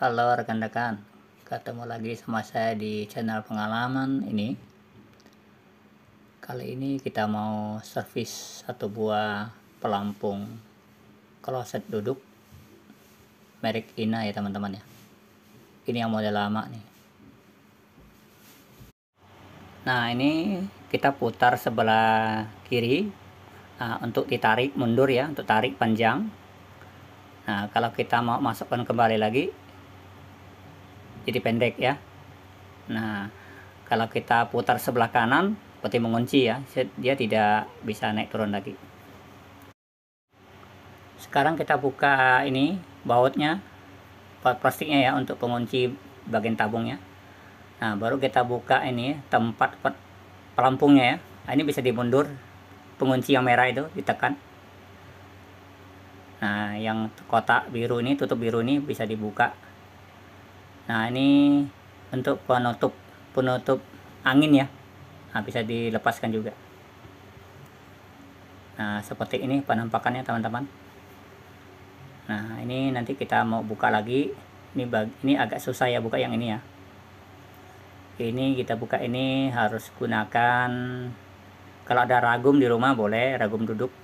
Halo rekan-rekan, ketemu lagi sama saya di channel pengalaman ini. Kali ini kita mau servis satu buah pelampung kloset duduk merek Ina ya teman-teman ya. Ini yang model lama nih. Nah, ini kita putar sebelah kiri untuk ditarik mundur ya, untuk tarik panjang. Nah, kalau kita mau masukkan kembali lagi jadi pendek ya. Nah, kalau kita putar sebelah kanan seperti mengunci ya, dia tidak bisa naik turun lagi. Sekarang kita buka ini bautnya, plastiknya ya, untuk pengunci bagian tabungnya. Nah, baru kita buka ini tempat pelampungnya ya. Nah, ini bisa dimundur, pengunci yang merah itu ditekan. Nah, yang kotak biru ini, tutup biru ini bisa dibuka. Nah, ini untuk penutup angin ya. Nah, bisa dilepaskan juga. Nah, seperti ini penampakannya teman-teman. Nah, ini nanti kita mau buka lagi. Ini agak susah ya buka yang ini ya. Ini kita buka, ini harus gunakan, kalau ada ragum di rumah boleh ragum duduk.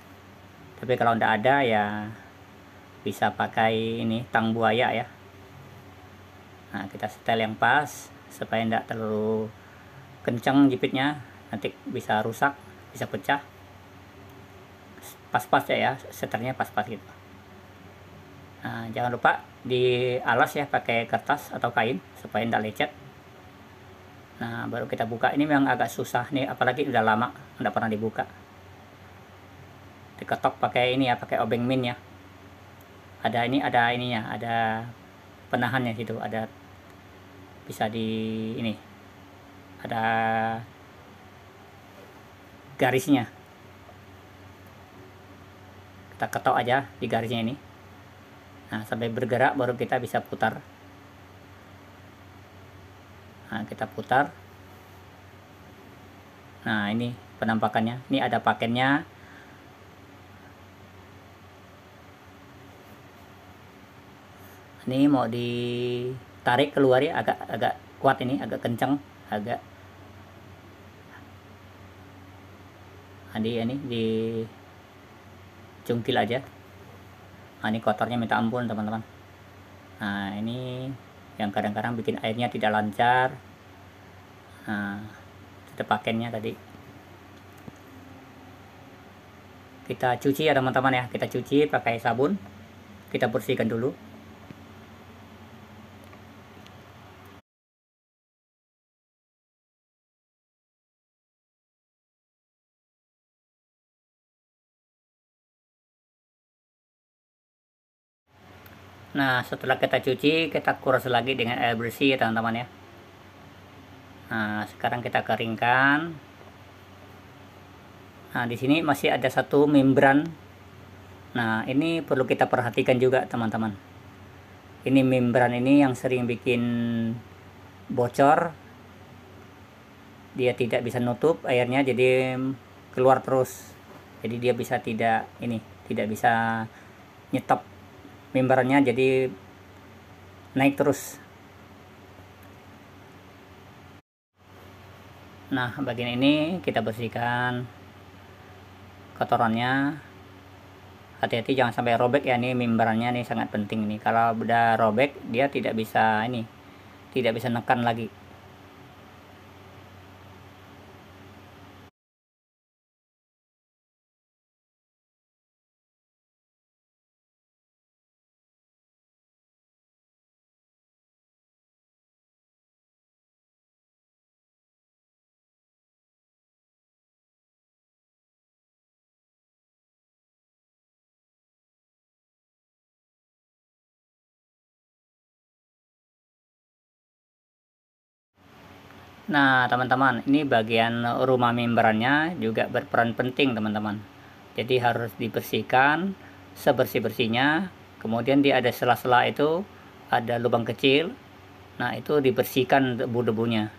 Tapi kalau tidak ada ya bisa pakai ini tang buaya ya. Nah, kita setel yang pas supaya tidak terlalu kencang jepitnya, nanti bisa rusak, bisa pecah. Pas-pas ya, setelnya pas-pas gitu. Nah, jangan lupa dialas ya pakai kertas atau kain supaya tidak lecet. Nah, baru kita buka. Ini memang agak susah nih, apalagi udah lama tidak pernah dibuka. Diketok pakai ini ya, pakai obeng min ya. Ada ininya, ada penahannya situ, ada bisa di ini, ada garisnya. Kita ketok aja di garisnya ini. Nah, sampai bergerak baru kita bisa putar. Nah, kita putar. Nah, ini penampakannya. Ini ada paketnya. Ini mau ditarik keluar ya, agak kuat ini, agak kencang, agak. Ini di cungkil aja. Nah, ini kotornya minta ampun teman-teman. Nah, ini yang kadang-kadang bikin airnya tidak lancar. Nah, itu paketnya tadi. Kita cuci ya teman-teman ya, kita cuci pakai sabun. Kita bersihkan dulu. Nah, setelah kita cuci, kita kuras lagi dengan air bersih ya teman-teman ya. Nah, sekarang kita keringkan. Nah, di sini masih ada satu membran. Nah, ini perlu kita perhatikan juga teman-teman. Ini membran ini yang sering bikin bocor. Dia tidak bisa nutup airnya, jadi keluar terus. Jadi dia tidak bisa nyetop membrannya, jadi naik terus. Nah, bagian ini kita bersihkan kotorannya. Hati-hati jangan sampai robek ya, ini membrannya nih sangat penting nih. Kalau udah robek dia tidak bisa nekan lagi. Nah teman-teman, ini bagian rumah membrannya juga berperan penting teman-teman. Jadi harus dibersihkan sebersih-bersihnya. Kemudian dia ada sela-sela itu, ada lubang kecil. Nah itu dibersihkan debu-debunya.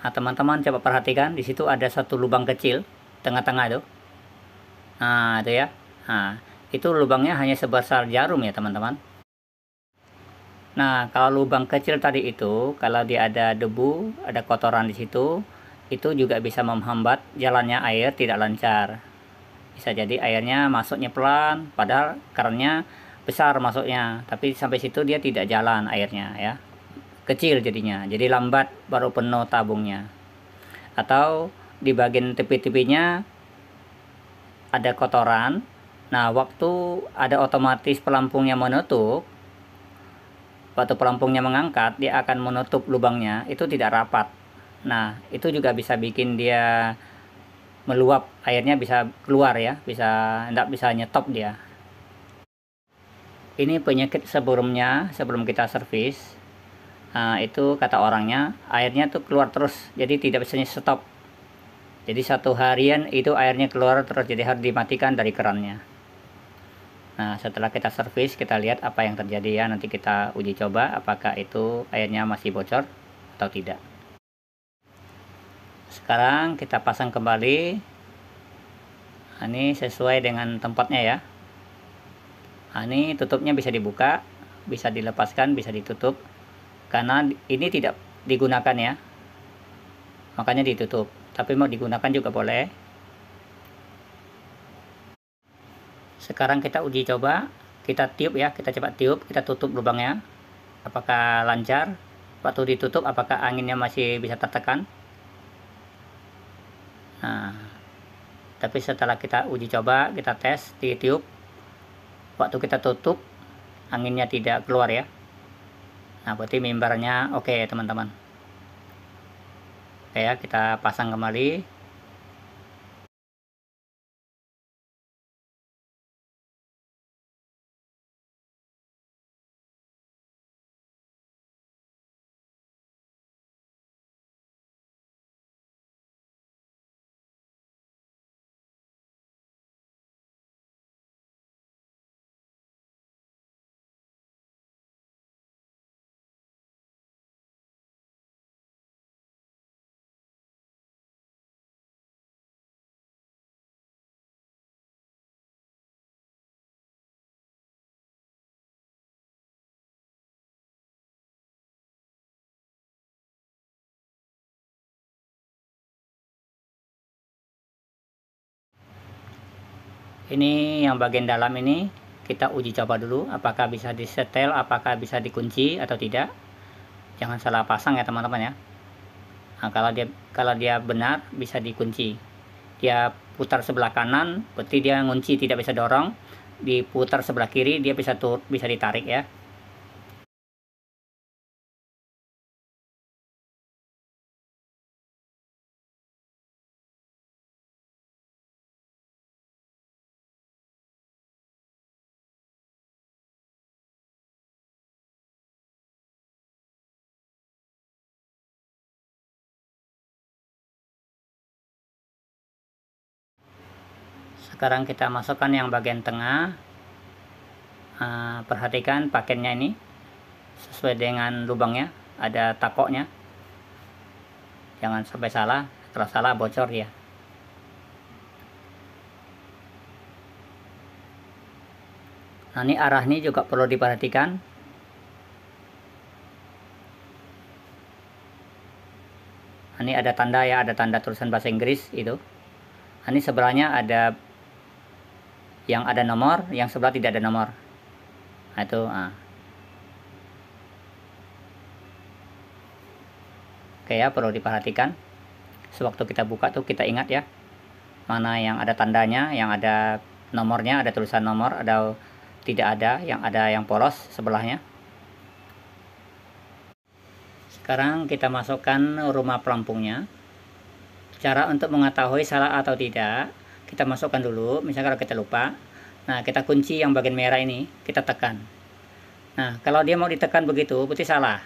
Nah teman-teman coba perhatikan, di situ ada satu lubang kecil tengah-tengah itu. Nah itu ya. Nah itu lubangnya hanya sebesar jarum ya teman-teman. Nah, kalau lubang kecil tadi itu, kalau dia ada debu, ada kotoran di situ, itu juga bisa menghambat jalannya air tidak lancar. Bisa jadi airnya masuknya pelan, padahal kerannya besar masuknya, tapi sampai situ dia tidak jalan airnya ya. Kecil jadinya, jadi lambat baru penuh tabungnya. Atau di bagian tepi-tepinya ada kotoran. Nah, waktu ada otomatis pelampungnya menutup, waktu pelampungnya mengangkat, dia akan menutup lubangnya, itu tidak rapat. Nah, itu juga bisa bikin dia meluap, airnya bisa keluar ya, tidak bisa nyetop dia. Ini penyakit sebelumnya, sebelum kita servis, itu kata orangnya, airnya tuh keluar terus, jadi tidak bisa stop. Jadi 1 harian itu airnya keluar terus, jadi harus dimatikan dari kerannya. Nah, setelah kita servis, kita lihat apa yang terjadi ya. Nanti kita uji coba apakah itu airnya masih bocor atau tidak. Sekarang kita pasang kembali. Nah, ini sesuai dengan tempatnya ya. Nah, ini tutupnya bisa dibuka, bisa dilepaskan, bisa ditutup. Karena ini tidak digunakan ya, makanya ditutup. Tapi mau digunakan juga boleh. Sekarang kita uji coba, kita tiup ya, kita coba tiup, kita tutup lubangnya. Apakah lancar? Waktu ditutup apakah anginnya masih bisa tertekan? Nah, tapi setelah kita uji coba, kita tes di tiup, waktu kita tutup anginnya tidak keluar ya. Nah, berarti mimbarnya oke teman-teman. Oke ya, kita pasang kembali. Ini yang bagian dalam ini kita uji coba dulu apakah bisa disetel, apakah bisa dikunci atau tidak. Jangan salah pasang ya teman-teman ya. Nah, kalau dia benar bisa dikunci. Dia putar sebelah kanan, berarti dia ngunci, tidak bisa dorong. Diputar sebelah kiri dia bisa ditarik ya. Sekarang kita masukkan yang bagian tengah. Perhatikan paketnya ini sesuai dengan lubangnya, ada takoknya. Jangan sampai salah, kalau salah bocor ya. Nah, ini arah ini juga perlu diperhatikan. Nah, ini ada tanda ya, ada tanda tulisan bahasa Inggris itu. Nah, ini sebelahnya ada yang ada nomor, yang sebelah tidak ada nomor. Nah, itu. Oke ya, perlu diperhatikan. Sewaktu kita buka tuh kita ingat ya, mana yang ada tandanya, yang ada nomornya, ada tulisan nomor, ada tidak ada, yang polos sebelahnya. Sekarang kita masukkan rumah pelampungnya. Cara untuk mengetahui salah atau tidak, kita masukkan dulu. Misalnya kalau kita lupa, nah kita kunci yang bagian merah ini, kita tekan. Nah, kalau dia mau ditekan begitu, berarti salah.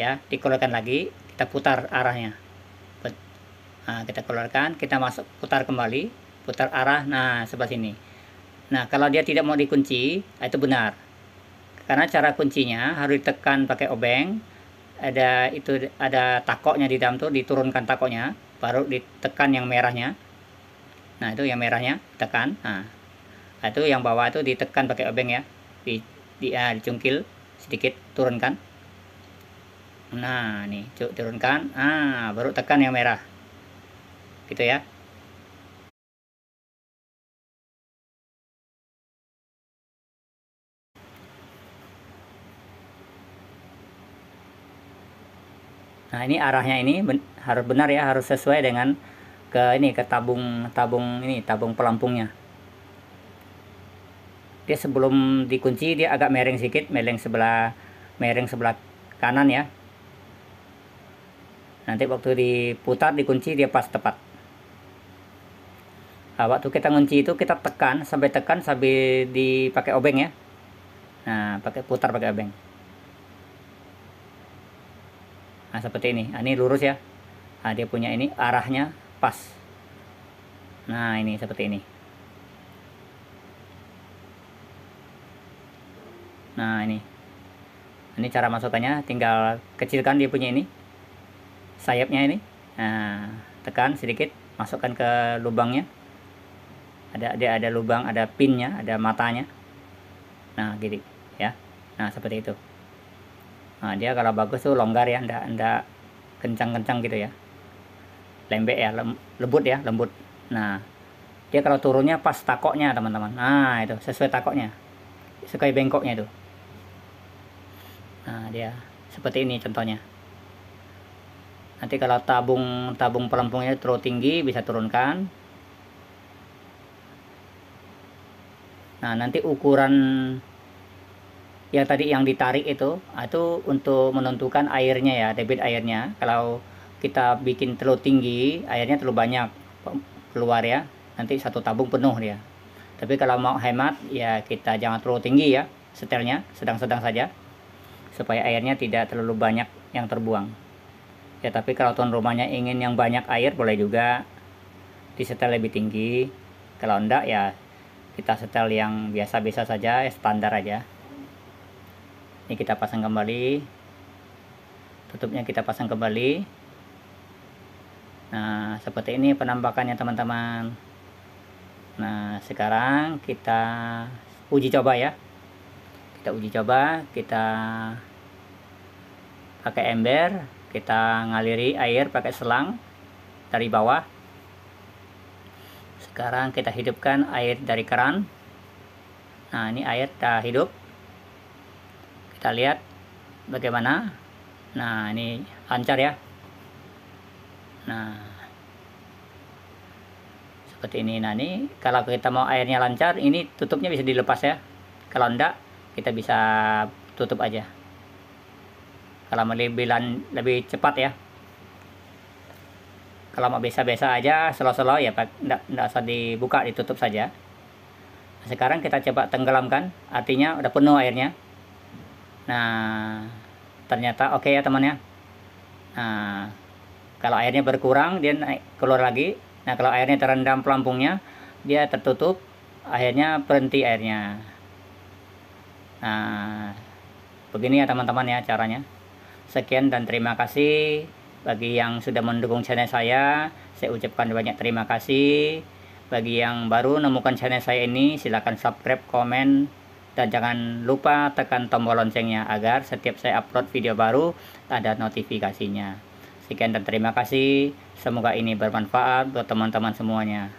Ya, dikeluarkan lagi, kita putar arahnya. Nah, kita keluarkan, kita masuk, putar kembali, putar arah, nah sebelah sini. Nah, kalau dia tidak mau dikunci, itu benar. Karena cara kuncinya harus ditekan pakai obeng. Ada takoknya di dalam tuh, diturunkan takoknya, baru ditekan yang merahnya. Nah, itu yang merahnya tekan. Nah, Nah, itu yang bawah itu ditekan pakai obeng ya, dicungkil sedikit, turunkan. Nah, nih turunkan, baru tekan yang merah, gitu ya. Nah, ini arahnya ini harus benar ya, harus sesuai dengan ke tabung pelampungnya. Dia sebelum dikunci dia agak miring sedikit, miring sebelah kanan ya. Nanti waktu diputar dikunci dia pas tepat. Nah, waktu kita ngunci itu kita tekan sampai dipakai obeng ya. Nah, putar pakai obeng. Nah, seperti ini. Nah, ini lurus ya. Nah, dia punya ini arahnya pas. Nah, ini seperti ini. Nah, ini cara masukkannya, tinggal kecilkan dia punya ini sayapnya ini. Nah, tekan sedikit, masukkan ke lubangnya. Ada lubang, ada pinnya, ada matanya. Nah, gini ya. Nah, seperti itu. Nah, dia kalau bagus tuh longgar ya, ndak kencang-kencang gitu ya. Lembek ya, lembut ya, lembut. Nah, dia kalau turunnya pas takoknya, teman-teman. Nah, itu sesuai takoknya. Sesuai bengkoknya itu. Nah, dia seperti ini contohnya. Nanti kalau tabung pelampungnya terlalu tinggi, bisa turunkan. Nah, nanti ukuran yang tadi yang ditarik itu untuk menentukan airnya ya, debit airnya. Kalau kita bikin terlalu tinggi, airnya terlalu banyak keluar ya, nanti satu tabung penuh dia. Tapi kalau mau hemat ya kita jangan terlalu tinggi ya, setelnya sedang-sedang saja, supaya airnya tidak terlalu banyak yang terbuang ya. Tapi kalau tuan rumahnya ingin yang banyak air, boleh juga disetel lebih tinggi. Kalau enggak ya kita setel yang biasa-biasa saja, standar aja. Ini kita pasang kembali, tutupnya kita pasang kembali. Nah, seperti ini penampakannya teman-teman. Nah, sekarang kita uji coba ya. Kita uji coba, kita pakai ember, kita ngaliri air pakai selang dari bawah. Sekarang kita hidupkan air dari keran. Nah, ini air sudah hidup. Kita lihat bagaimana. Nah, ini lancar ya. Nah, seperti ini. Nah, ini kalau kita mau airnya lancar, ini tutupnya bisa dilepas ya. Kalau enggak, kita bisa tutup aja. Kalau mau lebih cepat ya. Kalau mau biasa-biasa aja, slow-slow ya, enggak usah dibuka, ditutup saja. Nah, sekarang kita coba tenggelamkan, artinya udah penuh airnya. Nah, ternyata oke ya teman ya. Nah, kalau airnya berkurang, dia naik keluar lagi. Nah, kalau airnya terendam pelampungnya, dia tertutup, akhirnya berhenti airnya. Nah, begini ya teman-teman ya caranya. Sekian dan terima kasih bagi yang sudah mendukung channel saya. Saya ucapkan banyak terima kasih. Bagi yang baru menemukan channel saya ini, silahkan subscribe, komen, dan jangan lupa tekan tombol loncengnya agar setiap saya upload video baru ada notifikasinya. Sekian dan terima kasih. Semoga ini bermanfaat buat teman-teman semuanya.